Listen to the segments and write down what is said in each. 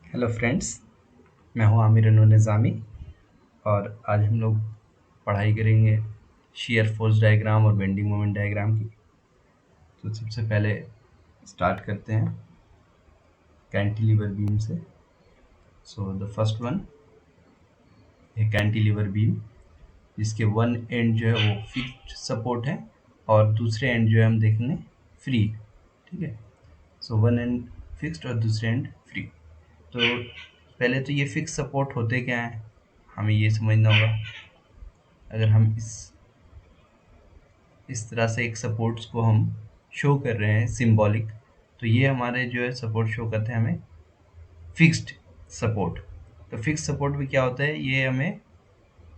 Hello friends, मैं हूं आमिर अनु निज़ामी और आज हम लोग पढ़ाई करेंगे शियर फोर्स डायग्राम और बेंडिंग मोमेंट डायग्राम की। तो सबसे पहले स्टार्ट करते हैं कैंटिलीवर बीम से। सो द फर्स्ट वन है कैंटिलीवर बीम, जिसके वन एंड जो है वो फिक्स्ड सपोर्ट है और दूसरे एंड जो है हम देखेंगे फ्री। ठीक है, सो वन एंड फिक्स्ड और दूसरे एंड फ्री। तो पहले तो ये फिक्स सपोर्ट होते क्या हैं, हमें ये समझना होगा। अगर हम इस तरह से एक सपोर्ट्स को हम शो कर रहे हैं सिंबॉलिक, तो ये हमारे जो है सपोर्ट शो करते हैं हमें फिक्स्ड सपोर्ट। तो फिक्स सपोर्ट में क्या होता है, ये हमें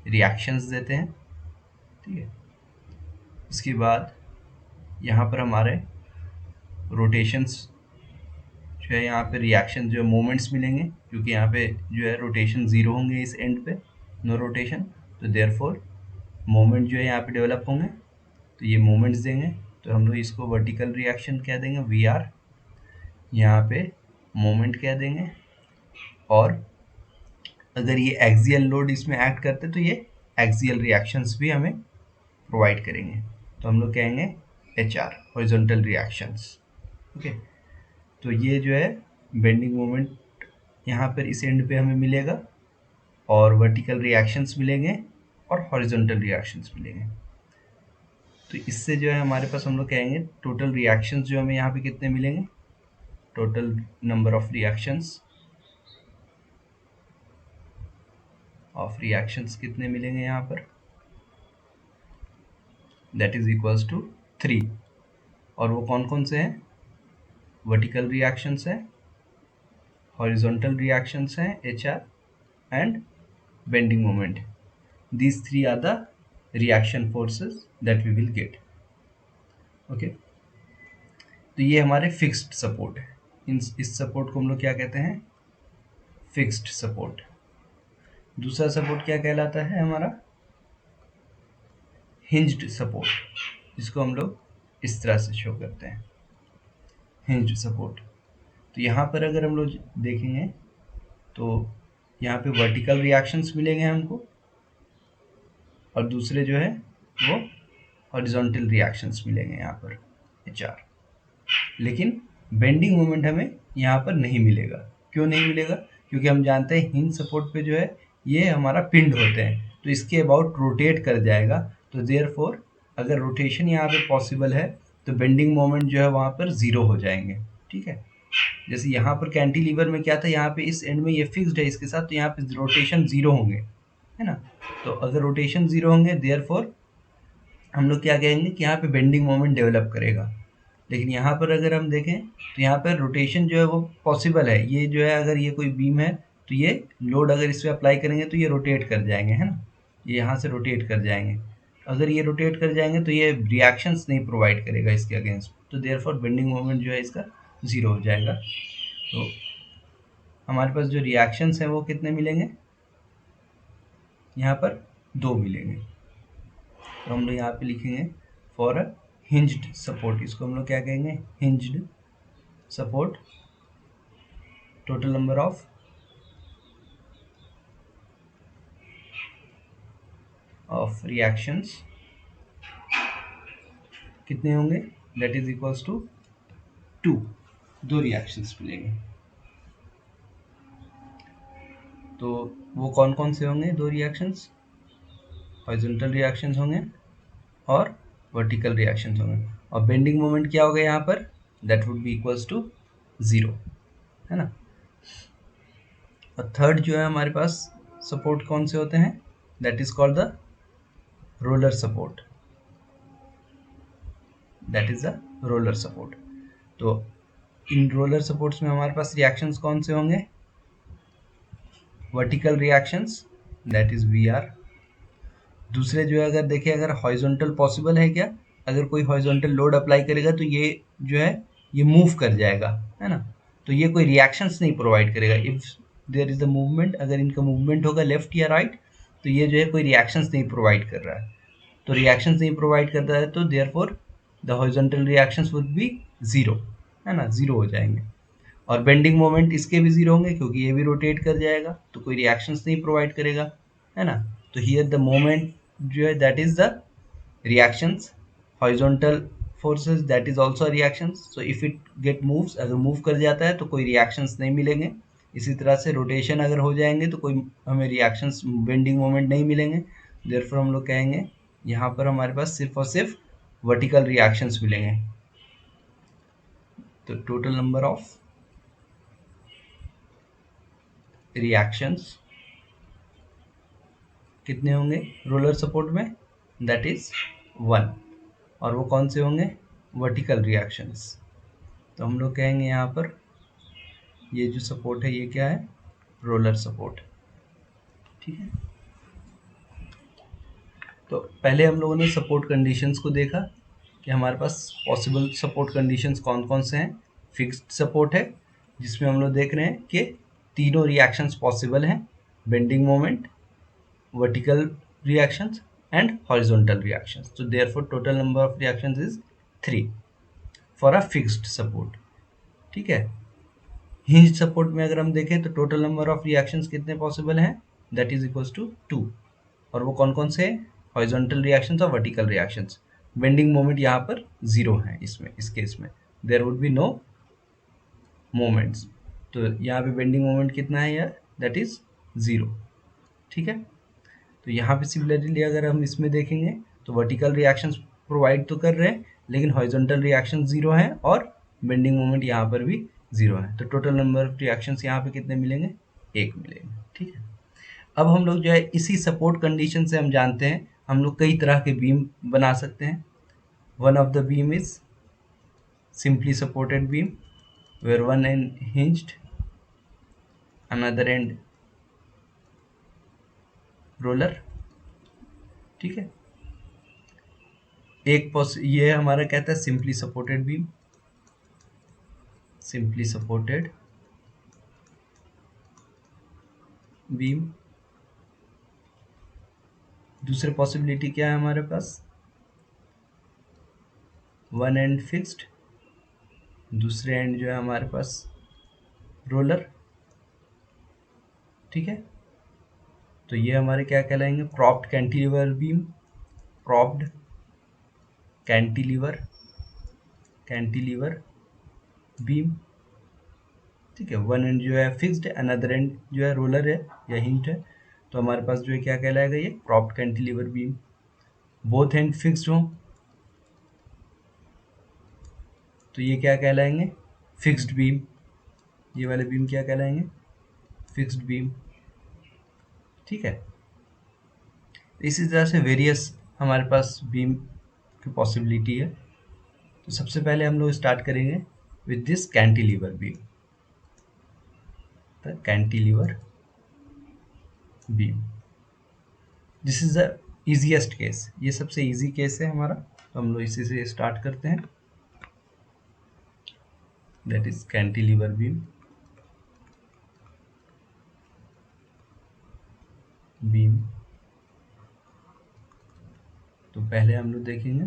रिएक्शंस देते हैं। ठीक है, उसके बाद यहाँ पर हमारे रोटेशंस जो है, यहाँ पे रिएक्शन जो है मोमेंट्स मिलेंगे, क्योंकि यहाँ पे जो है रोटेशन ज़ीरो होंगे इस एंड पे, नो रोटेशन। तो देयरफॉर मोमेंट जो है यहाँ पे डेवलप होंगे, तो ये मोमेंट्स देंगे। तो हम लोग इसको वर्टिकल रिएक्शन कह देंगे वी आर, यहाँ पे मोमेंट कह देंगे। और अगर ये एक्सियल लोड इसमें एक्ट करते तो ये एक्सियल रिएक्शंस भी हमें प्रोवाइड करेंगे, तो हम लोग कहेंगे H R, horizontal reactions. Okay, तो ये जो है बेंडिंग मोमेंट यहाँ पर इस एंड पे हमें मिलेगा और वर्टिकल रिएक्शंस मिलेंगे और हॉरिजॉन्टल रिएक्शंस मिलेंगे। तो इससे जो है हमारे पास हम लोग कहेंगे टोटल रिएक्शंस जो हमें यहाँ पे कितने मिलेंगे, टोटल नंबर ऑफ रिएक्शंस कितने मिलेंगे यहाँ पर, दैट इज इक्वल्स टू 3। और वो कौन कौन से हैं, वर्टिकल रिएक्शंस है, हॉरिजॉन्टल रिएक्शंस हैं H R and bending moment. These three are the reaction forces that we will get. Okay, तो ये हमारे फिक्स्ड सपोर्ट है। इस सपोर्ट को हम लोग क्या कहते हैं, फिक्स्ड सपोर्ट। दूसरा सपोर्ट क्या कहलाता है हमारा, हिंज्ड सपोर्ट, जिसको हम लोग इस तरह से शो करते हैं, हिंज्ड सपोर्ट। तो यहाँ पर अगर हम लोग देखेंगे तो यहाँ पे वर्टिकल रिएक्शंस मिलेंगे हमको, और दूसरे जो है वो हॉरिजॉन्टल रिएक्शंस मिलेंगे यहाँ पर एच आर। लेकिन बेंडिंग मोमेंट हमें यहाँ पर नहीं मिलेगा। क्यों नहीं मिलेगा, क्योंकि हम जानते हैं हिंज सपोर्ट पे जो है ये हमारा पिंड होते हैं, तो इसके अबाउट रोटेट कर जाएगा। तो देयरफॉर अगर रोटेशन यहाँ पे पॉसिबल है तो बेंडिंग मोमेंट जो है वहाँ पर ज़ीरो हो जाएंगे। ठीक है, जैसे यहाँ पर कैंटिलीवर में क्या था, यहाँ पे इस एंड में ये फिक्स्ड है इसके साथ, तो यहाँ पे रोटेशन ज़ीरो होंगे, है ना। तो अगर रोटेशन ज़ीरो होंगे देयरफॉर हम लोग क्या कहेंगे कि यहाँ पे बेंडिंग मोमेंट डेवलप करेगा। लेकिन यहाँ पर अगर हम देखें तो यहाँ पर रोटेशन जो है वो पॉसिबल है। ये जो है अगर ये कोई बीम है तो ये लोड अगर इस पर अप्लाई करेंगे तो ये रोटेट कर जाएंगे, है ना, ये यहाँ से रोटेट कर जाएंगे। अगर ये रोटेट कर जाएंगे तो ये रिएक्शंस नहीं प्रोवाइड करेगा इसके अगेंस्ट, तो देयरफॉर बेंडिंग मोमेंट जो है इसका ज़ीरो हो जाएगा। तो हमारे पास जो रिएक्शंस हैं वो कितने मिलेंगे, यहाँ पर 2 मिलेंगे। तो हम लोग यहाँ पे लिखेंगे फॉर अ हिंज्ड सपोर्ट, इसको हम लोग क्या कहेंगे, hinged support, total number of reactions कितने होंगे, that is equals to 2, 2 reactions मिलेंगे। तो वो कौन कौन से होंगे 2 रिएक्शंस, हॉरिजॉन्टल रिएक्शंस होंगे और वर्टिकल रिएक्शंस होंगे। और बेंडिंग मोमेंट क्या होगा यहाँ पर, that would be equals to 0, है ना। और थर्ड जो है हमारे पास सपोर्ट कौन से होते हैं, that is called the roller support, that is the roller support. तो इन रोलर सपोर्ट्स में हमारे पास रिएक्शंस कौन से होंगे, vertical reactions, that is V R. दूसरे जो है अगर देखें, अगर हॉरिजॉन्टल पॉसिबल है क्या, अगर कोई हॉरिजॉन्टल लोड अप्लाई करेगा तो ये जो है ये मूव कर जाएगा, है ना, तो ये कोई रिएक्शंस नहीं प्रोवाइड करेगा। If there is the movement, अगर इनका मूवमेंट होगा लेफ्ट या राइट, तो ये जो है कोई रिएक्शंस नहीं प्रोवाइड कर रहा है। तो रिएक्शंस नहीं प्रोवाइड करता है तो therefore the horizontal reactions would be 0, है ना, 0 हो जाएंगे। और बेंडिंग मोमेंट इसके भी जीरो होंगे क्योंकि ये भी रोटेट कर जाएगा, तो कोई रिएक्शंस नहीं प्रोवाइड करेगा, है ना। तो हियर द मोमेंट जो है that is the reactions, horizontal forces that is also reactions. So if it get moves, अगर मूव कर जाता है तो कोई रिएक्शंस नहीं मिलेंगे। इसी तरह से रोटेशन अगर हो जाएंगे तो कोई हमें रिएक्शंस बेंडिंग मोमेंट नहीं मिलेंगे। देयरफॉर हम लोग कहेंगे यहाँ पर हमारे पास सिर्फ और सिर्फ वर्टिकल रिएक्शंस मिलेंगे। तो टोटल नंबर ऑफ रिएक्शंस कितने होंगे रोलर सपोर्ट में, दैट इज 1। और वो कौन से होंगे, वर्टिकल रिएक्शंस। तो हम लोग कहेंगे यहाँ पर ये जो सपोर्ट है ये क्या है, रोलर सपोर्ट, ठीक है। तो पहले हम लोगों ने सपोर्ट कंडीशंस को देखा कि हमारे पास पॉसिबल सपोर्ट कंडीशंस कौन कौन से हैं। फिक्स्ड सपोर्ट है जिसमें हम लोग देख रहे हैं कि तीनों रिएक्शंस पॉसिबल हैं, bending moment, vertical reactions and horizontal reactions. तो therefore total number of reactions is 3 for a fixed support, ठीक है। हिंज सपोर्ट में अगर हम देखें तो टोटल नंबर ऑफ रिएक्शंस कितने पॉसिबल हैं, दैट इज इक्वल्स टू 2। और वो कौन कौन से हैं, हॉरिजॉन्टल रिएक्शंस और वर्टिकल रिएक्शंस। बेंडिंग मोमेंट यहाँ पर 0 है, इसमें इस केस में there would be no moments. तो यहाँ पे बेंडिंग मोमेंट कितना है यार, दैट इज 0, ठीक है। तो यहाँ पे सिमिलरली अगर हम इसमें देखेंगे तो वर्टिकल रिएक्शंस प्रोवाइड तो कर रहे हैं लेकिन हॉरिजॉन्टल रिएक्शन 0 है और बेंडिंग मोमेंट यहाँ पर भी 0 है। तो टोटल नंबर ऑफ रिएक्शंस यहाँ पे कितने मिलेंगे, 1 मिलेंगे, ठीक है। अब हम लोग जो है इसी सपोर्ट कंडीशन से हम जानते हैं हम लोग कई तरह के बीम बना सकते हैं। One of the beam is simply supported beam where one end hinged, another end roller, ठीक है। ये हमारा कहता है simply supported beam, simply supported beam. दूसरी पॉसिबिलिटी क्या है हमारे पास, वन एंड फिक्स्ड, दूसरे एंड जो है हमारे पास रोलर, ठीक है। तो ये हमारे क्या कहलाएंगे, propped cantilever beam, propped cantilever beam, ठीक है। वन एंड जो है फिक्स्ड है, अनदर एंड जो है रोलर है या हिंट है, तो हमारे पास जो है क्या कहलाएगा, ये propped cantilever beam. Both and fixed हो तो ये क्या कहलाएंगे, फिक्स्ड बीम। ये वाले बीम क्या कहलाएंगे, फिक्स्ड बीम, ठीक है। इसी तरह से वेरियस हमारे पास बीम की पॉसिबिलिटी है। तो सबसे पहले हम लोग स्टार्ट करेंगे with this cantilever beam, the cantilever beam. This is the easiest case, ये सबसे इजी केस है हमारा, तो हम लोग इसी से स्टार्ट करते हैं, दैट इज कैंटिलीवर बीम। तो पहले हम लोग देखेंगे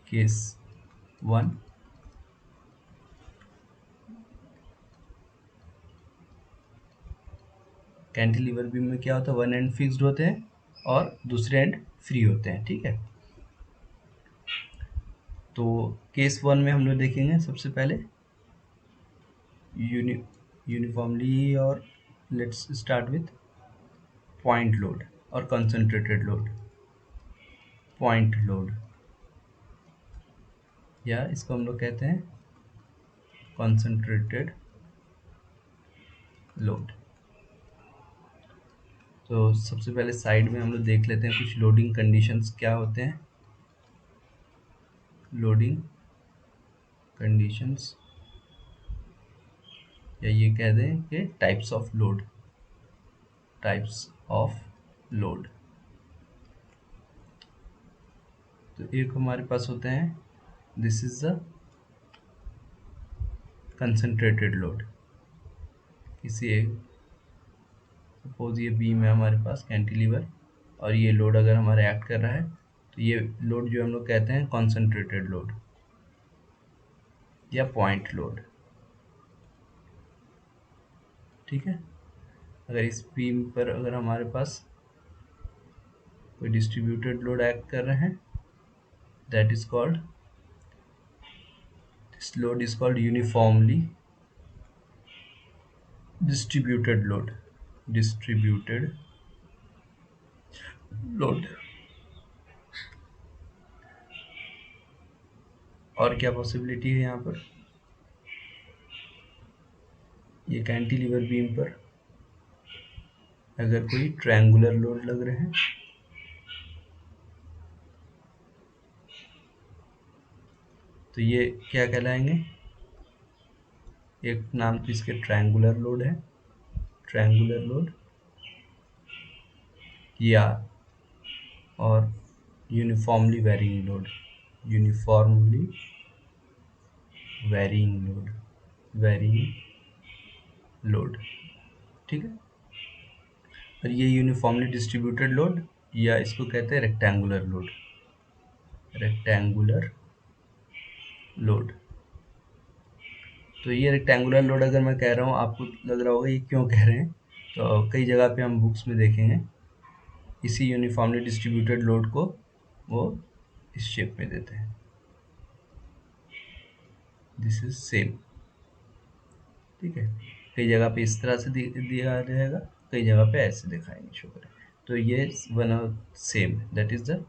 केस 1, कैंटिलीवर बीम में क्या होता है, वन एंड फिक्स्ड होते हैं और दूसरे एंड फ्री होते हैं, ठीक है। तो केस 1 में हम लोग देखेंगे सबसे पहले यूनिफॉर्मली, और let's start with point load और कंसंट्रेटेड लोड। पॉइंट लोड या इसको हम लोग कहते हैं कंसंट्रेटेड लोड। तो सबसे पहले साइड में हम लोग देख लेते हैं कुछ लोडिंग कंडीशंस क्या होते हैं। लोडिंग कंडीशंस, या ये कह दें कि types of load, types of load. तो एक हमारे पास होते हैं, this is the concentrated load. किसी एक, सपोज ये बीम है हमारे पास कैंटिलीवर, और ये लोड अगर हमारा एक्ट कर रहा है तो ये लोड जो हम लोग कहते हैं कंसंट्रेटेड लोड या पॉइंट लोड। ठीक है। अगर इस बीम पर अगर हमारे पास कोई डिस्ट्रीब्यूटेड लोड एक्ट कर रहे हैं, that is called, this load is called uniformly distributed load, distributed load. और क्या पॉसिबिलिटी है यहाँ पर, ये कैंटिलीवर बीम पर अगर कोई ट्रायंगुलर लोड लग रहे हैं, तो ये क्या कहलाएंगे, एक नाम तो इसके ट्रायंगुलर लोड है, ट्रायंगुलर लोड, या और uniformly varying load, uniformly varying load, varying load, ठीक है। और ये यूनिफॉर्मली डिस्ट्रीब्यूटेड लोड, या इसको कहते हैं रेक्टेंगुलर लोड, रेक्टेंगुलर लोड। तो ये रेक्टेंगुलर लोड अगर मैं कह रहा हूँ, आपको लग रहा होगा ये क्यों कह रहे हैं, तो कई जगह पे हम बुक्स में देखेंगे इसी यूनिफॉर्मली डिस्ट्रीब्यूटेड लोड को वो इस शेप में देते हैं, दिस इज सेम, ठीक है। कई जगह पे इस तरह से दिया रहेगा, कई जगह पे ऐसे दिखाएंगे, शो करें। तो ये वन और same, that is the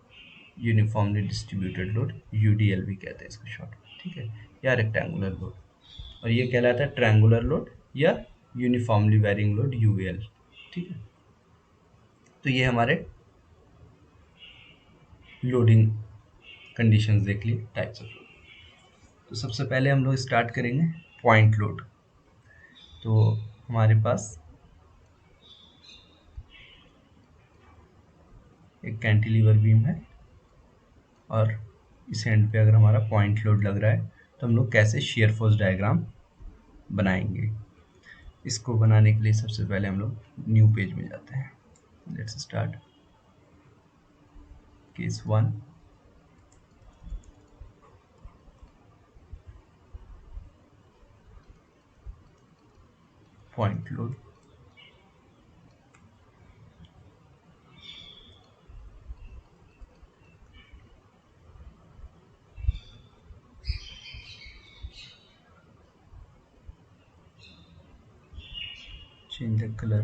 uniformly distributed load, UDL भी कहते हैं इसको शॉर्ट में, ठीक है, या रेक्टेंगुलर लोड। और ये कहलाता है ट्रायंगुलर लोड या यूनिफॉर्मली वेरिंग लोड, यूएल, ठीक है। तो ये हमारे लोडिंग कंडीशंस देख लिए, टाइप्स ऑफ लोड। तो सबसे पहले हम लोग स्टार्ट करेंगे पॉइंट लोड। तो हमारे पास एक कैंटिलीवर बीम है और इस एंड पे अगर हमारा पॉइंट लोड लग रहा है, तो हम लोग कैसे शेयर फोर्स डायग्राम बनाएंगे। इसको बनाने के लिए सबसे पहले हम लोग न्यू पेज में जाते हैं। Let's start case 1। Point load, change the color,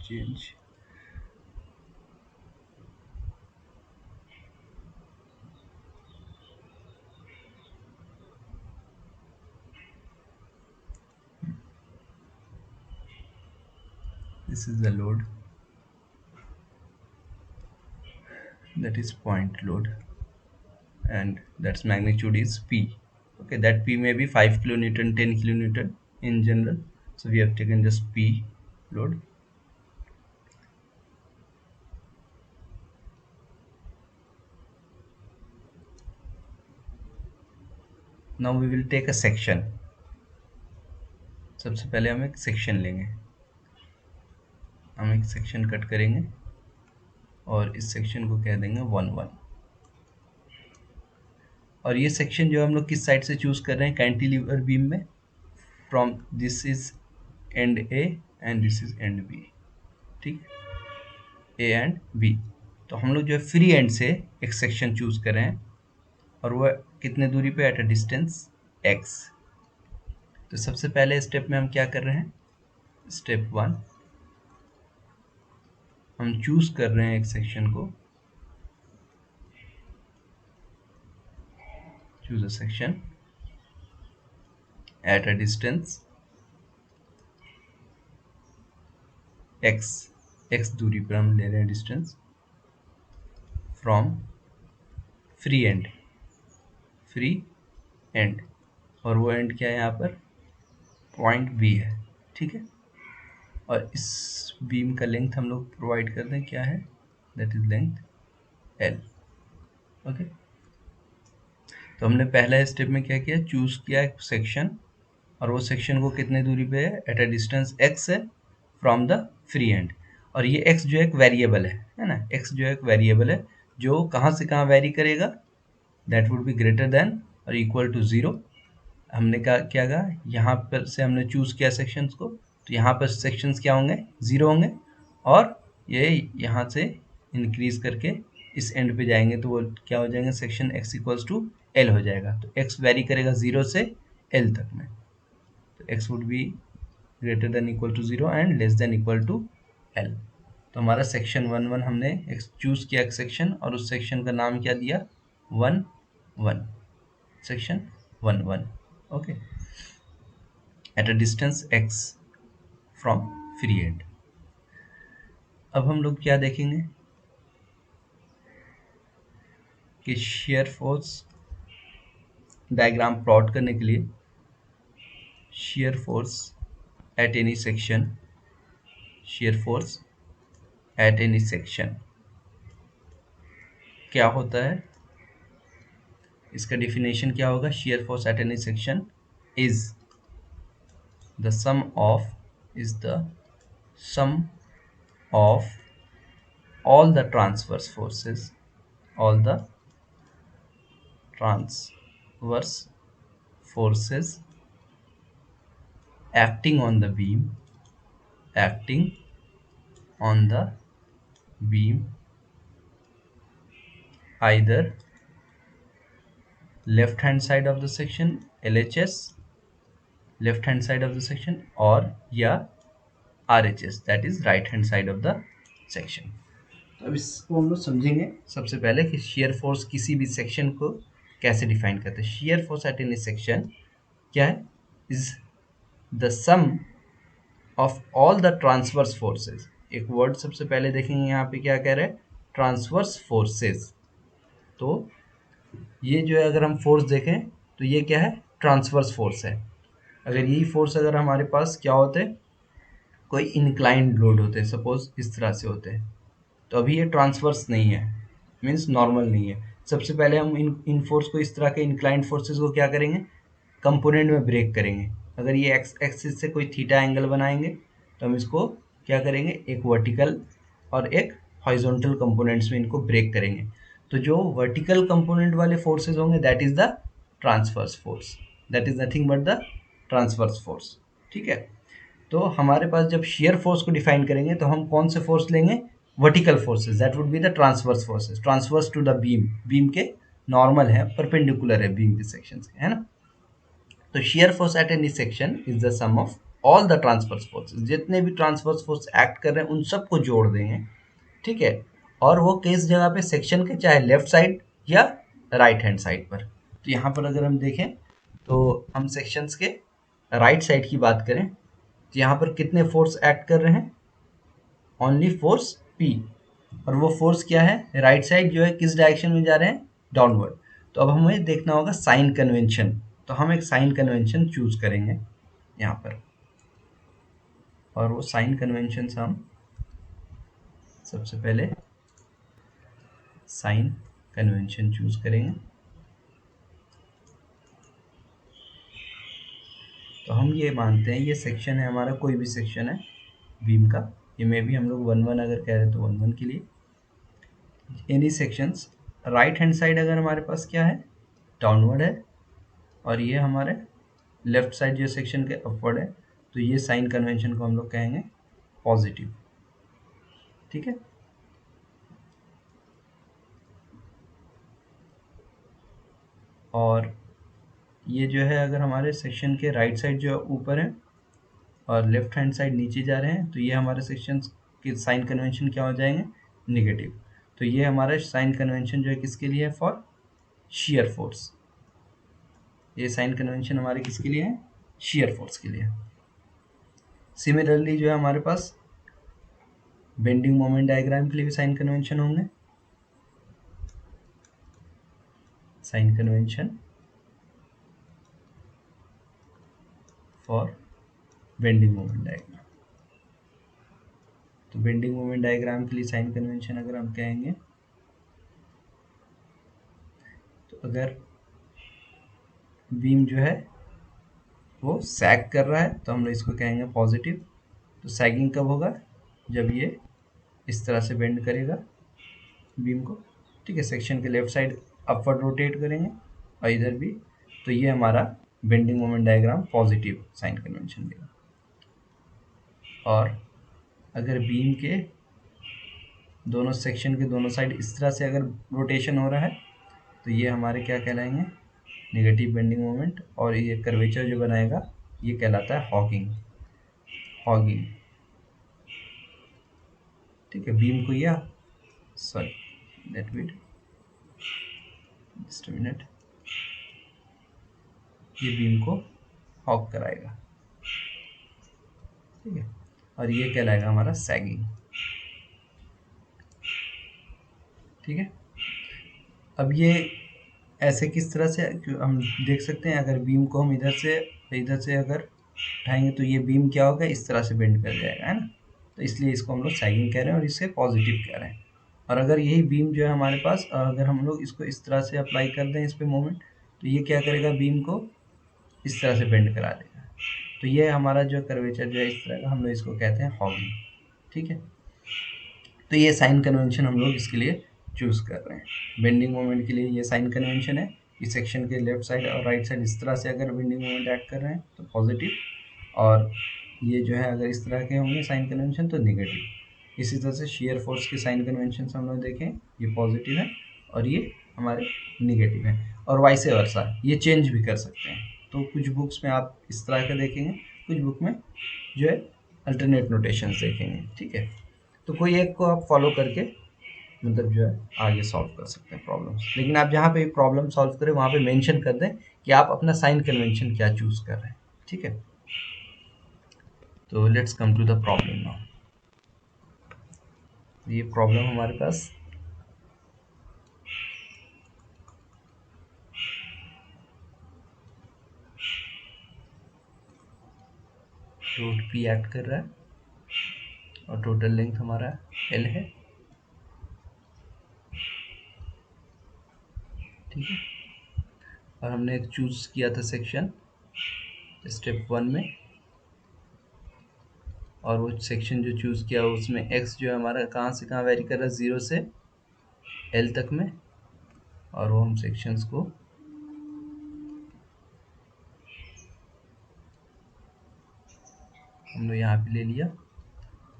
change, this is the load, that is point load, and that's magnitude is P. Okay, that P may be 5 kilonewton, 10 kilonewton in general, so we have taken just P load. Now we will take a section. सबसे पहले हम एक section लेंगे, हम एक section cut करेंगे और इस सेक्शन को कह देंगे 1-1। और ये सेक्शन जो हम लोग किस साइड से चूज कर रहे हैं कैंटिलीवर बीम में, from this is end A and this is end B, ठीक, ए एंड बी। तो हम लोग जो है फ्री एंड से एक सेक्शन चूज कर रहे हैं और वह कितने दूरी पे, एट अ डिस्टेंस x। तो सबसे पहले स्टेप में हम क्या कर रहे हैं, स्टेप 1 हम चूज कर रहे हैं एक सेक्शन को, choose a section at a distance x दूरी पर हम ले रहे हैं डिस्टेंस फ्रॉम फ्री एंड, और वो एंड क्या है यहाँ पर, पॉइंट बी है, ठीक है। और इस बीम का लेंथ हम लोग प्रोवाइड कर दें, क्या है, that is length L, okay. तो हमने पहला स्टेप में क्या किया, चूज किया एक सेक्शन, और वो सेक्शन को कितने दूरी पे है, एट अ डिस्टेंस x है फ्रॉम द फ्री एंड। और ये x जो है एक वेरिएबल है ना, x जो है एक वेरिएबल है जो कहाँ से कहाँ वेरी करेगा, that would be greater then और इक्वल टू 0। हमने क्या कहा, यहाँ पर से हमने चूज किया सेक्शंस को, तो यहाँ पर सेक्शंस क्या होंगे, 0 होंगे, और ये यहाँ से इंक्रीज करके इस एंड पे जाएंगे तो वो क्या हो जाएंगे, section x equals to l हो जाएगा। तो x वेरी करेगा 0 से l तक में, तो x would be greater than equal to 0 and less than equal to l। तो हमारा सेक्शन 1 हमने चूज किया एक सेक्शन, और उस सेक्शन का नाम क्या दिया, 1 section 1 okay, at a distance x from free and. अब हम लोग क्या देखेंगे कि शेयर फोर्स डायग्राम प्लॉट करने के लिए shear force at any section, shear force at any section क्या होता है, इसका डेफिनेशन क्या होगा, shear force at any section is the sum of all the transverse forces, all the transverse forces acting on the beam either left hand side of the section LHS, left hand side of the section, और या RHS, that is right hand side of the section। तो अब इसको हम लोग समझेंगे सबसे पहले कि shear force किसी भी सेक्शन को कैसे डिफाइन करते हैं। shear force at any section क्या है, is the sum of all the transverse forces। एक वर्ड सबसे पहले देखेंगे यहाँ पे क्या कह रहे हैं, ट्रांसवर्स फोर्सेस। तो ये जो है अगर हम फोर्स देखें तो ये क्या है, ट्रांसवर्स फोर्स है। अगर यही फोर्स अगर हमारे पास क्या होते हैं, कोई इंक्लाइंड लोड होते हैं, सपोज इस तरह से होते हैं, तो अभी ये ट्रांसवर्स नहीं है, मीन्स नॉर्मल नहीं है। सबसे पहले हम इन फोर्स को, इस तरह के इंक्लाइंड फोर्सेस को क्या करेंगे, कंपोनेंट में ब्रेक करेंगे। अगर ये एक्स एक्सिस से कोई थीटा एंगल बनाएंगे तो हम इसको क्या करेंगे, एक वर्टिकल और एक हॉरिजॉन्टल कंपोनेंट्स में इनको ब्रेक करेंगे। तो जो वर्टिकल कंपोनेंट वाले फोर्सेस होंगे that is the transverse force, that is nothing but the transverse force. ठीक है, तो हमारे पास जब शेयर फोर्स को डिफाइन करेंगे तो हम कौन से फोर्स लेंगे, vertical forces, that would be the transverse forces, transverse to the beam, beam के नॉर्मल है, परपेंडिकुलर है बीम के सेक्शंस के, है ना। तो shear force at any section is the sum of all the transverse forces, जितने भी ट्रांसवर्स फोर्स एक्ट कर रहे हैं उन सबको जोड़ देंगे, ठीक है। और वो किस जगह पे, सेक्शन के चाहे लेफ्ट साइड या राइट हैंड साइड पर। तो यहाँ पर अगर हम देखें तो हम सेक्शंस के राइट साइड की बात करें तो यहाँ पर कितने फोर्स एक्ट कर रहे हैं, ओनली फोर्स P, और वो फोर्स क्या है, राइट साइड जो है किस डायरेक्शन में जा रहे हैं, डाउनवर्ड। तो अब हमें देखना होगा साइन कन्वेंशन, तो हम एक साइन कन्वेंशन चूज करेंगे यहाँ पर, और वो साइन कन्वेंशन हम सबसे पहले साइन कन्वेंशन चूज करेंगे। तो हम ये मानते हैं ये सेक्शन है हमारा, कोई भी सेक्शन है बीम का, ये में भी हम लोग 1 अगर कह रहे हैं तो 1 के लिए any sections, right hand side अगर हमारे पास क्या है, डाउनवर्ड है, और ये हमारे लेफ्ट साइड जो सेक्शन के अपवर्ड है, तो ये साइन कन्वेंशन को हम लोग कहेंगे पॉजिटिव। ठीक है, और ये जो है अगर हमारे सेक्शन के राइट साइड जो ऊपर है और लेफ्ट हैंड साइड नीचे जा रहे हैं, तो ये हमारे सेक्शन के साइन कन्वेंशन क्या हो जाएंगे, नेगेटिव। तो ये हमारा साइन कन्वेंशन जो है किसके लिए है, फॉर shear फोर्स। ये साइन कन्वेंशन हमारे किसके लिए है, shear फोर्स के लिए। सिमिलरली जो है हमारे पास बेंडिंग मोमेंट डायग्राम के लिए भी साइन कन्वेंशन होंगे, sign convention for bending moment diagram. तो बेंडिंग मोमेंट डायग्राम के लिए साइन कन्वेंशन अगर हम कहेंगे तो अगर बीम जो है वो सैग कर रहा है तो हम लोग इसको कहेंगे पॉजिटिव। तो सैगिंग कब होगा, जब ये इस तरह से बेंड करेगा बीम को, ठीक है, सेक्शन के लेफ्ट साइड अपवर्ड रोटेट करेंगे और इधर भी, तो ये हमारा bending moment diagram positive sign convention देगा। और अगर बीम के दोनों सेक्शन के दोनों साइड इस तरह से अगर रोटेशन हो रहा है तो ये हमारे क्या कहलाएंगे, नेगेटिव बेंडिंग मोमेंट। और ये कर्वेचर जो बनाएगा ये कहलाता है हॉगिंग। हॉगिंग, ठीक है। बीम को या sorry let me just a minute, ये बीम को हॉग कराएगा, ठीक है। और ये कहलाएगा हमारा सैगिंग, ठीक है। अब ये ऐसे किस तरह से हम देख सकते हैं, अगर बीम को हम इधर से अगर उठाएंगे तो ये बीम क्या होगा, इस तरह से बेंड कर जाएगा, है ना। तो इसलिए इसको हम लोग सैगिंग कह रहे हैं और इसे पॉजिटिव कह रहे हैं। और अगर यही बीम जो है हमारे पास, अगर हम लोग इसको इस तरह से अप्लाई कर दें इस पर मोमेंट, तो ये क्या करेगा, बीम को इस तरह से बेंड करा देगा। तो ये हमारा जो कर्वेचर जो है इस तरह का, हम लोग इसको कहते हैं हॉगिंग, ठीक है। तो ये साइन कन्वेंशन हम लोग इसके लिए चूज कर रहे हैं। बेंडिंग मोमेंट के लिए ये साइन कन्वेंशन है कि सेक्शन के लेफ्ट साइड और राइट साइड इस तरह से अगर बेंडिंग मोमेंट ऐड कर रहे हैं तो पॉजिटिव, और ये जो है अगर इस तरह के होंगे साइन कन्वेंशन तो नेगेटिव। इसी तरह से शेयर फोर्स के साइन कन्वेंशन हम लोग देखें, ये पॉजिटिव है और ये हमारे नेगेटिव है, और वाइसे वर्सा ये चेंज भी कर सकते हैं। तो कुछ बुक्स में आप इस तरह का देखेंगे, कुछ बुक में जो है अल्टरनेट नोटेशन देखेंगे, ठीक है। तो कोई एक को आप फॉलो करके मतलब जो है आगे सॉल्व कर सकते हैं प्रॉब्लम्स। लेकिन आप जहाँ पे प्रॉब्लम सॉल्व करें वहाँ पे मेंशन कर दें कि आप अपना साइन कन्वेंशन क्या चूज कर रहे हैं, ठीक है। तो let's come to the problem now. ये प्रॉब्लम हमारे पास रूट पी एक्ट कर रहा है और टोटल लेंथ हमारा एल है, ठीक है। और हमने एक चूज किया था सेक्शन स्टेप 1 में, और वो सेक्शन जो चूज किया उसमें एक्स जो है हमारा कहाँ से कहाँ वेरी कर रहा है, 0 से एल तक में। और वो हम सेक्शंस को हम लोग यहाँ पे ले लिया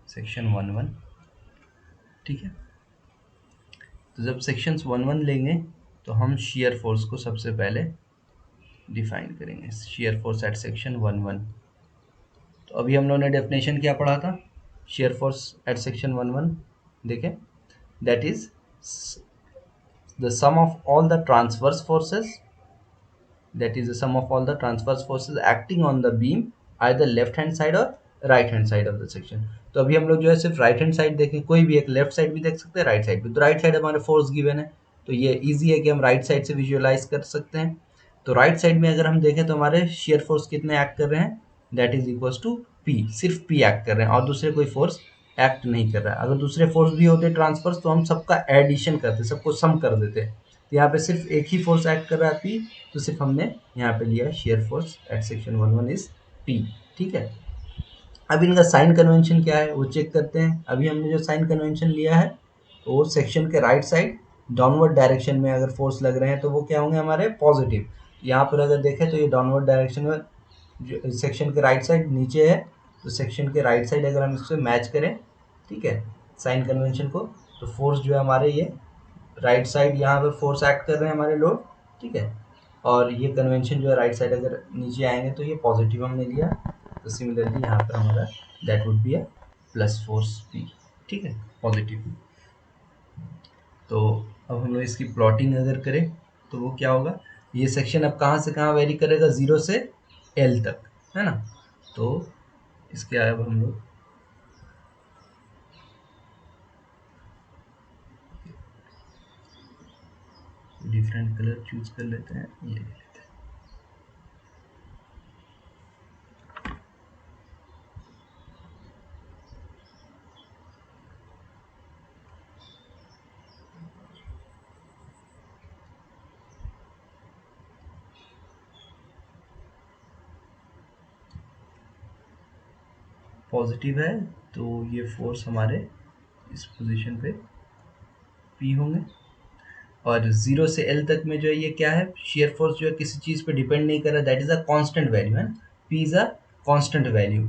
सेक्शन 1 ठीक है। तो जब सेक्शंस 1 लेंगे तो हम शियर फोर्स को सबसे पहले डिफाइन करेंगे, शियर फोर्स एट सेक्शन 1 तो अभी हम लोगों ने डेफिनेशन क्या पढ़ा था, शियर फोर्स एट सेक्शन 1 देखें, that is the sum of all the transverse forces, that is the sum of all the transverse forces acting on the beam either left hand side और right hand side of the section। तो अभी हम लोग जो है सिर्फ right hand side देखें, कोई भी एक लेफ्ट साइड भी देख सकते हैं, राइट साइड भी। तो राइट साइड हमारे फोर्स गिवन है तो ये इजी है कि हम राइट साइड से विजुअलाइज कर सकते हैं। तो राइट साइड में अगर हम देखें तो हमारे शेयर फोर्स कितने एक्ट कर रहे हैं, that is equal to P, सिर्फ पी एक्ट कर रहे हैं और दूसरे कोई फोर्स एक्ट नहीं कर रहा है। अगर दूसरे फोर्स भी होते ट्रांसफर्स तो हम सबका एडिशन करते, सबको सम कर देते। तो यहाँ पे सिर्फ एक ही फोर्स एक्ट कर रहा है पी, तो सिर्फ हमने यहाँ पे लिया shear force at section 1 is P, ठीक है। अब इनका साइन कन्वेंशन क्या है वो चेक करते हैं। अभी हमने जो साइन कन्वेंशन लिया है तो वो सेक्शन के राइट साइड डाउनवर्ड डायरेक्शन में अगर फोर्स लग रहे हैं तो वो क्या होंगे हमारे पॉजिटिव। यहाँ पर अगर देखें तो ये डाउनवर्ड डायरेक्शन में जो सेक्शन के राइट साइड नीचे है, तो सेक्शन के राइट साइड अगर हम इससे मैच करें, ठीक है, साइन कन्वेंशन को, तो फोर्स जो है हमारे ये राइट साइड यहाँ पर फोर्स एक्ट कर रहे हैं हमारे लोड, ठीक है। और ये कन्वेंशन जो है राइट साइड अगर नीचे आएंगे तो ये पॉजिटिव हमने लिया, तो सिमिलरली यहाँ पर हमारा that would be a plus force P, ठीक है, पॉजिटिव। तो अब हम लोग इसकी प्लॉटिंग अगर करें तो वो क्या होगा, ये सेक्शन अब कहाँ से कहाँ वेरी करेगा, 0 से एल तक, है ना। तो इसके अब हम लोग डिफरेंट कलर चूज कर लेते हैं, ये पॉजिटिव है तो ये फोर्स हमारे इस पोजीशन पे पी होंगे। और 0 से एल तक में जो है ये क्या है, शेयर फोर्स जो है किसी चीज़ पे डिपेंड नहीं कर रहा, that is a constant value है, P is a constant value.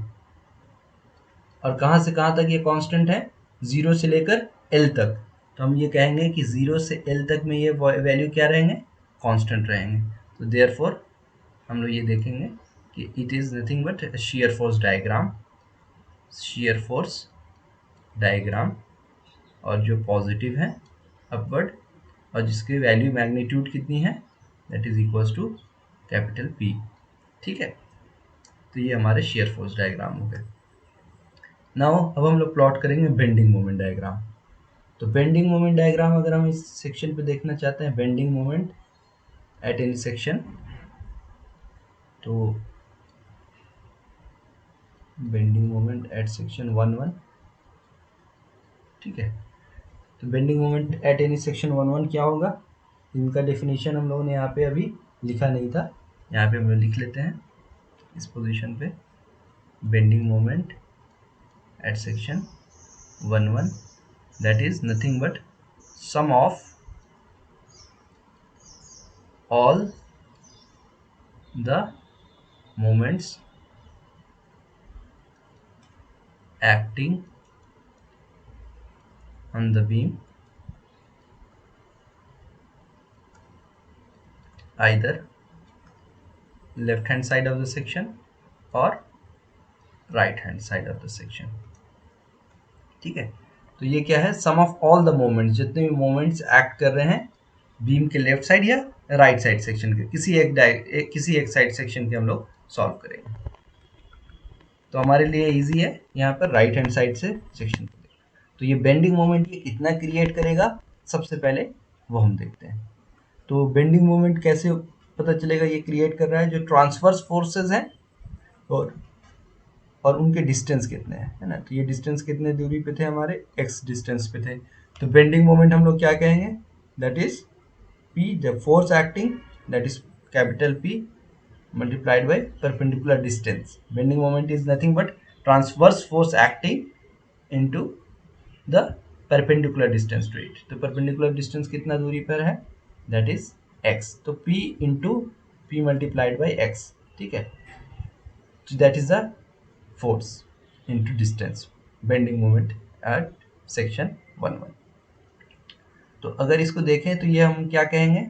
और कहाँ से कहाँ तक ये कांस्टेंट है, 0 से लेकर L तक। तो हम ये कहेंगे कि 0 से L तक में ये वैल्यू क्या रहेंगे, कांस्टेंट रहेंगे। तो देयरफॉर हम लोग ये देखेंगे कि it is nothing but shear force diagram, shear force diagram, और जो पॉजिटिव है अपवर्ड, और जिसकी वैल्यू मैग्नीट्यूड कितनी है, that is equals to capital P। ठीक है, तो ये हमारे शेयर फोर्स डायग्राम हो गए। नाउ अब हम लोग प्लॉट करेंगे बेंडिंग मोमेंट डायग्राम। तो बेंडिंग मोमेंट डायग्राम अगर हम इस सेक्शन पे देखना चाहते हैं, bending moment at any section, तो बेंडिंग मोमेंट एट सेक्शन 1 1, ठीक है। तो bending moment at any section 1 1 क्या होगा, इनका डेफिनेशन हम लोगों ने यहाँ पे अभी लिखा नहीं था, यहाँ पे हम लोग लिख लेते हैं इस पोजीशन पे। Bending moment eight section 1 1, that is nothing but sum of all the moments acting on the beam either left hand side of the section or right hand side of the section। ठीक है, तो ये क्या है, सम of all the moments, जितने भी moments act कर रहे हैं बीम के लेफ्ट साइड या राइट साइड सेक्शन के, किसी एक साइड सेक्शन के हम लोग सॉल्व करेंगे। तो हमारे लिए इजी है यहाँ पर राइट हैंड साइड से सेक्शन को। तो ये बेंडिंग मोमेंट ये कितना क्रिएट करेगा, सबसे पहले वो हम देखते हैं। तो बेंडिंग मोमेंट कैसे पता चलेगा ये क्रिएट कर रहा है, जो ट्रांसवर्स फोर्सेस हैं और उनके डिस्टेंस कितने हैं, है ना। तो ये डिस्टेंस कितने दूरी पे थे, हमारे x डिस्टेंस पे थे। तो बेंडिंग मोमेंट हम लोग क्या कहेंगे, that is P, the force acting, that is capital P multiplied by perpendicular distance। bending moment is nothing but transverse force acting into the perpendicular distance to it। तो perpendicular distance कितना दूरी पर है, that is x। तो P into P multiplied by x, ठीक है। So that is the force into distance, bending moment at section 1 1। तो अगर इसको देखें तो ये हम क्या कहेंगे,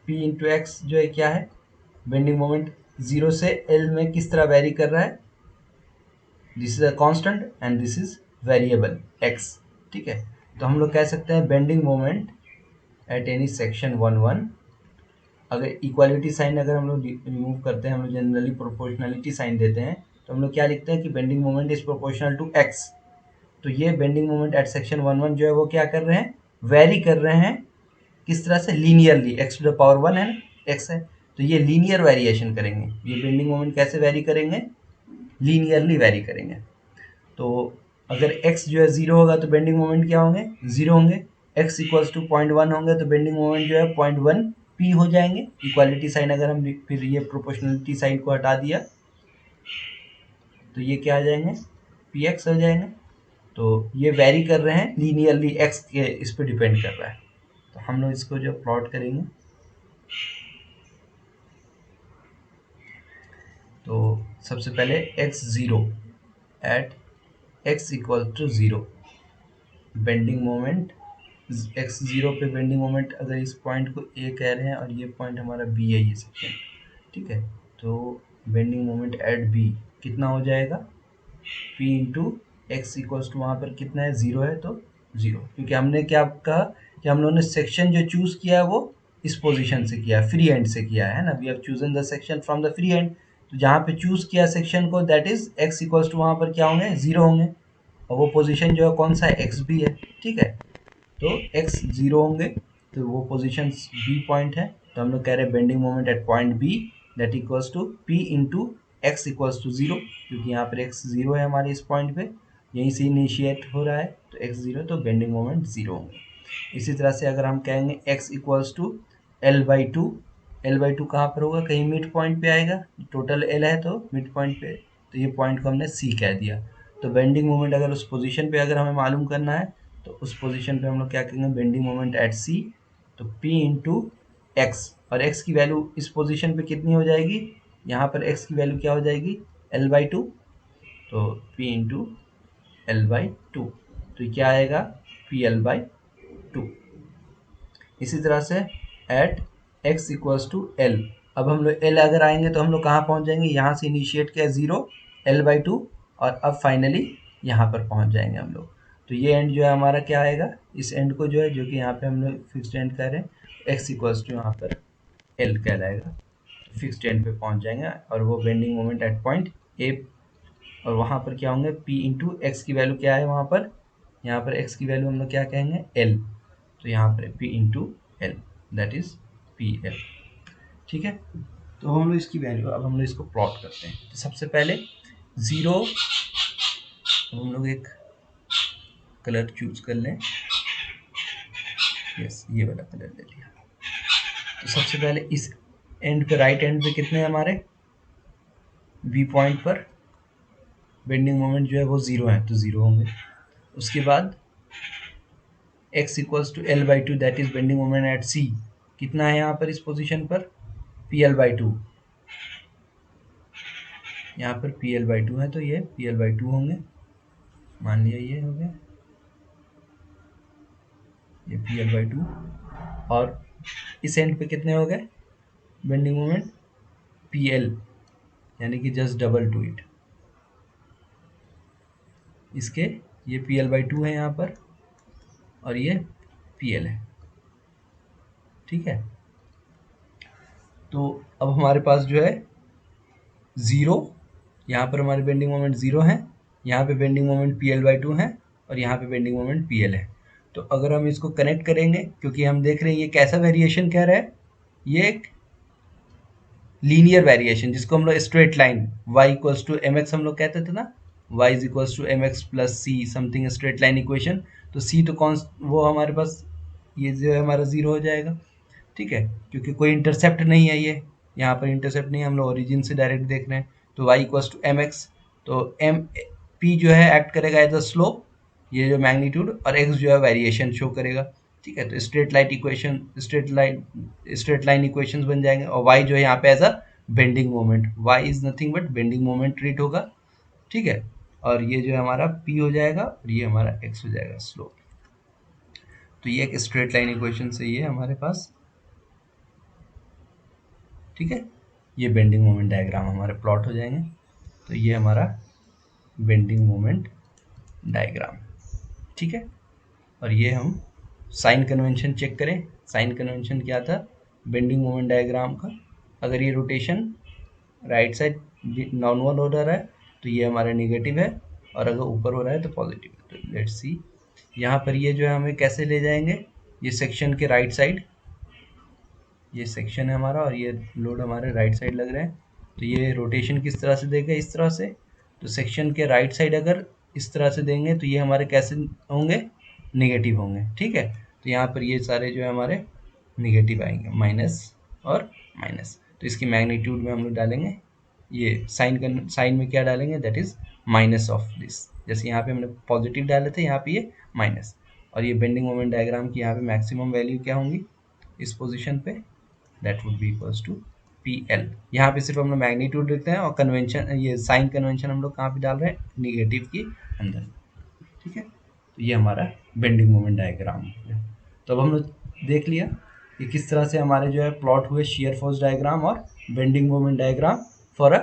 P into x जो है क्या है, बेंडिंग मोमेंट 0 से L में किस तरह वेरी कर रहा है, this is a constant and this is variable x, ठीक है। तो हम लोग कह सकते हैं bending moment at any section 1 1, अगर इक्वालिटी साइन अगर हम लोग रिमूव करते हैं, हम लोग जनरली प्रोपोर्शनलिटी साइन देते हैं, तो हम लोग क्या लिखते हैं कि bending moment is proportional to x। तो ये बेंडिंग मोमेंट एट सेक्शन 1 1 जो है वो क्या कर रहे हैं, वेरी कर रहे हैं, किस तरह से, linearly, x to the power 1 है, x है, तो ये लीनियर वेरिएशन करेंगे। ये बेंडिंग मोमेंट कैसे वेरी करेंगे, लीनियरली वेरी करेंगे। तो अगर x जो है 0 होगा तो बेंडिंग मोमेंट क्या होंगे, 0 होंगे। x इक्वल्स टू 0.1 होंगे तो बेंडिंग मोमेंट जो है 0.1 p हो जाएंगे। इक्वालिटी साइन अगर हम फिर ये प्रोपोर्शनलिटी साइन को हटा दिया तो ये क्या आ जाएंगे, px हो जाएंगे। तो ये वेरी कर रहे हैं लीनियरली, x के इस पर डिपेंड कर रहा है। तो हम लोग इसको जो प्लॉट करेंगे, तो सबसे पहले x0 at x equal to 0, bending moment x0 पे बेंडिंग मोमेंट, अगर इस पॉइंट को a कह रहे हैं और ये पॉइंट हमारा b है, ये सेक्शन, ठीक है। तो बेंडिंग मोमेंट एट b कितना हो जाएगा, p into x equals to, वहाँ पर कितना है, 0 है तो 0, क्योंकि हमने क्या कहा कि हम लोगों ने सेक्शन जो चूज किया है वो इस पोजीशन से किया है, फ्री एंड से किया है ना। We have chosen the section from the free end. तो जहाँ पे चूज किया सेक्शन को, that is x equals to, वहाँ पर क्या होंगे, 0 होंगे, और वो पोजीशन जो है कौन सा है, एक्स भी है, ठीक है। तो x 0 होंगे तो वो पोजीशन b पॉइंट है। तो हम लोग कह रहे हैं bending moment at point b that equals to p into x equals to 0, क्योंकि यहाँ पर x 0 है हमारे इस पॉइंट पे, यहीं से इनिशिएट हो रहा है, तो x 0 तो बेंडिंग मोमेंट 0 होंगे। इसी तरह से अगर हम कहेंगे x equals to L/2, L/2 कहाँ पर होगा, कहीं मिड पॉइंट पे आएगा, टोटल L है तो मिड पॉइंट पे, तो ये पॉइंट को हमने C कह दिया। तो बेंडिंग मोमेंट अगर उस पोजीशन पे अगर हमें मालूम करना है तो उस पोजीशन पे हम लोग क्या करेंगे, बेंडिंग मोमेंट एट C, तो P इंटू एक्स, और x की वैल्यू इस पोजीशन पे कितनी हो जाएगी, यहाँ पर x की वैल्यू क्या हो जाएगी, L/2, तो P इंटू L/2, तो क्या आएगा PL/2। इसी तरह से at x equals to L, अब हम लोग एल अगर आएंगे तो हम लोग कहाँ पहुँच जाएंगे, यहाँ से इनिशिएट किया 0 L/2 और अब फाइनली यहाँ पर पहुँच जाएंगे हम लोग। तो ये एंड जो है हमारा क्या आएगा, इस एंड को जो है, जो कि यहाँ पे हम लोग फिक्स्ड एंड कर रहे हैं, x इक्वल्स टू यहाँ पर एल कहलाएगा, फिक्स्ड एंड पे पहुँच जाएंगे और वो bending moment at point A, और वहाँ पर क्या होंगे p इंटू एक्स की वैल्यू क्या है वहाँ पर, यहाँ पर x की वैल्यू हम लोग क्या कहेंगे l, तो यहाँ पर p into L that is P L. ठीक है, तो हम लोग इसकी वैल्यू, अब हम लोग इसको प्लॉट करते हैं। तो सबसे पहले 0, अब हम लोग एक कलर चूज कर लें, यस ये वाला कलर ले लिया। तो सबसे पहले इस एंड पे, राइट एंड पे कितने हैं हमारे, बी पॉइंट पर बेंडिंग मोमेंट जो है वो 0 है, तो 0 होंगे। उसके बाद x equals to L/2 that is bending moment at C, कितना है यहाँ पर इस पोजीशन पर PL/2, यहाँ पर PL/2 है तो ये PL/2 होंगे, मान लिया ये हो गया, ये PL/2। और इस एंड पे कितने हो गए बेंडिंग मोमेंट PL, यानी कि जस्ट डबल टू इट, इसके ये PL/2 है यहाँ पर और ये PL है। ठीक है, तो अब हमारे पास जो है 0, यहाँ पर हमारे बेंडिंग मोमेंट 0 है, यहाँ पे बेंडिंग मोमेंट PL/2 है और यहाँ पे बेंडिंग मोमेंट PL है। तो अगर हम इसको कनेक्ट करेंगे, क्योंकि हम देख रहे हैं ये कैसा वेरिएशन कह रहा है, ये एक लीनियर वेरिएशन, जिसको हम लोग straight line y equals to mx हम लोग कहते थे ना, y is equals to mx plus c something straight line equation. तो c तो कौन, वो हमारे पास ये जो है हमारा 0 हो जाएगा। ठीक है, क्योंकि कोई इंटरसेप्ट नहीं है, ये यहाँ पर इंटरसेप्ट नहीं है, हम लोग ओरिजिन से डायरेक्ट देख रहे हैं। तो y इक्वल्स टू mx, तो m p जो है एक्ट करेगा एज अ स्लोप, ये जो मैग्नीट्यूड, और x जो है वेरिएशन शो करेगा। ठीक है, तो स्ट्रेट लाइन इक्वेशंस बन जाएंगे, और y जो है यहाँ पे as a bending moment, y is nothing but bending moment treat होगा। ठीक है, और ये जो है हमारा p हो जाएगा और ये हमारा x हो जाएगा स्लोप। तो ये एक स्ट्रेट लाइन इक्वेशन से ये हमारे पास। ठीक है, ये बेंडिंग मोमेंट डायग्राम हमारे प्लॉट हो जाएंगे। तो ये हमारा बेंडिंग मोमेंट डायग्राम। ठीक है, और ये हम साइन कन्वेंशन चेक करें। साइन कन्वेंशन क्या था बेंडिंग मोमेंट डायग्राम का, अगर ये रोटेशन राइट साइड डाउनवर्ड हो रहा है तो ये हमारा नेगेटिव है, और अगर ऊपर हो रहा है तो पॉजिटिव है। तो लेट्स सी, यहाँ पर ये जो है हमें कैसे ले जाएंगे, ये सेक्शन के राइट साइड, ये सेक्शन है हमारा और ये लोड हमारे राइट साइड लग रहे हैं। तो ये रोटेशन किस तरह से देंगे, इस तरह से। तो सेक्शन के राइट साइड अगर इस तरह से देंगे तो ये हमारे कैसे होंगे, नेगेटिव होंगे। ठीक है, तो यहाँ पर ये सारे जो है हमारे नेगेटिव आएंगे, माइनस और माइनस। तो इसकी मैग्नीट्यूड में हम लोग डालेंगे, ये साइन में क्या डालेंगे, that is minus of this. जैसे यहाँ पे हमने पॉजिटिव डाले थे, यहाँ पे ये माइनस। और ये बेंडिंग मोमेंट डायग्राम की यहाँ पे मैक्सिमम वैल्यू क्या होंगी इस पोजीशन पे, that would be equals to PL। यहाँ पे सिर्फ हम लोग मैग्नीट्यूड लिखते हैं और कन्वेंशन, ये साइन कन्वेंशन हम लोग कहाँ पे डाल रहे हैं, निगेटिव की अंदर। ठीक है, तो ये हमारा बेंडिंग मोमेंट डायग्राम हो गया। तो अब हम लोग देख लिया कि किस तरह से हमारे जो है प्लॉट हुए शियर फोर्स डायग्राम और bending moment diagram for a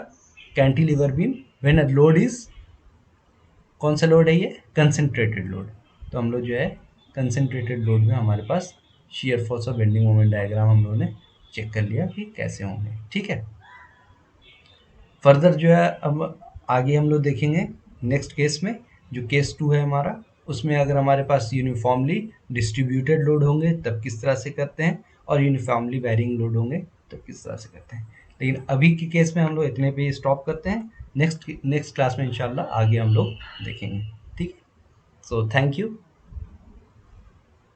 cantilever beam when a load is, कौन सा लोड है ये, कंसंट्रेटेड लोड। तो हम लोग जो है कंसंट्रेटेड लोड में हमारे पास शियर फोर्स और बेंडिंग मोमेंट डायग्राम हम लोगों ने चेक कर लिया कि कैसे होंगे। ठीक है, फर्दर जो है अब आगे हम लोग देखेंगे नेक्स्ट केस में, जो केस 2 है हमारा, उसमें अगर हमारे पास यूनिफॉर्मली डिस्ट्रीब्यूटेड लोड होंगे तब किस तरह से करते हैं, और यूनिफॉर्मली वेरिंग लोड होंगे तब किस तरह से करते हैं। लेकिन अभी के केस में हम लोग इतने पे स्टॉप करते हैं, नेक्स्ट क्लास में इंशाल्लाह आगे हम लोग देखेंगे। ठीक है, सो थैंक यू।